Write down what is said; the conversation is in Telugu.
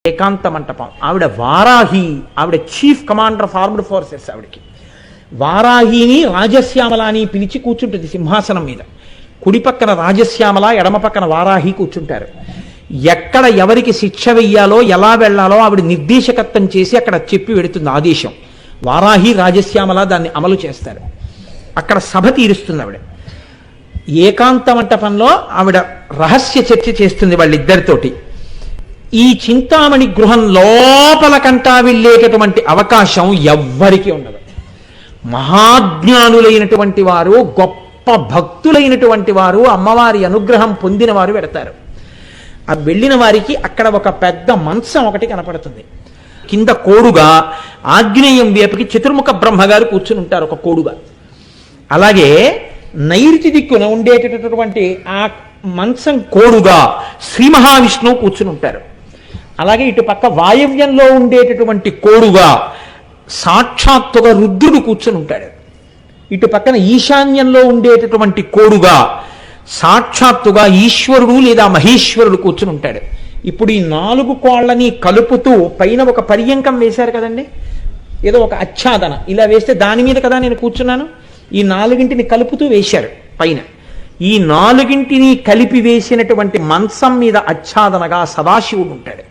ఏకాంత మంటపం. ఆవిడ వారాహి, ఆవిడ chief commander of armed forces. ఆవిడకి వారాహిని రాజశ్యామల అని పిలిచి కూర్చుంటుంది సింహాసనం మీద. కుడి పక్కన రాజశ్యామల, ఎడమ పక్కన వారాహి కూర్చుంటారు. ఎక్కడ ఎవరికి శిక్ష వెయ్యాలో ఎలా వెళ్లాలో ఆవిడ నిర్దేశకత్వం చేసి అక్కడ చెప్పి పెడుతుంది ఆదేశం. వారాహి రాజశ్యామల దాన్ని అమలు చేస్తారు. అక్కడ సభ తీరుస్తుంది ఆవిడ. ఏకాంత మంటపంలో ఆవిడ రహస్య చర్చ చేస్తుంది వాళ్ళిద్దరితోటి. ఈ చింతామణి గృహం లోపల కంటా వెళ్ళేటటువంటి అవకాశం ఎవ్వరికీ ఉండదు. మహాజ్ఞానులైనటువంటి వారు, గొప్ప భక్తులైనటువంటి వారు, అమ్మవారి అనుగ్రహం పొందిన వారు వెడతారు. ఆ వెళ్ళిన వారికి అక్కడ ఒక పెద్ద మంచం ఒకటి కనపడుతుంది. కింద కోడుగా ఆగ్నేయం వైపుకి చతుర్ముఖ బ్రహ్మగారు కూర్చుని ఉంటారు ఒక కోడుగా. అలాగే నైరుతి దిక్కున ఉండేటటువంటి ఆ మంచం కోడుగా శ్రీ మహావిష్ణువు కూర్చుని ఉంటారు. అలాగే ఇటు పక్క వాయవ్యంలో ఉండేటటువంటి కోడుగా సాక్షాత్తుగా రుద్రుడు కూర్చుని ఉంటాడు. ఇటు పక్కన ఈశాన్యంలో ఉండేటటువంటి కోడుగా సాక్షాత్తుగా ఈశ్వరుడు లేదా మహేశ్వరుడు కూర్చుని ఉంటాడు. ఇప్పుడు ఈ 4 కోళ్ళని కలుపుతూ పైన ఒక పర్యంకం వేశారు కదండి, ఏదో ఒక ఆచ్ఛాదన ఇలా వేస్తే దాని మీద కదా నేను కూర్చున్నాను. ఈ 4ని కలుపుతూ వేశారు పైన. ఈ 4ని కలిపి వేసినటువంటి మంచం మీద ఆచ్ఛాదనగా సదాశివుడు ఉంటాడు.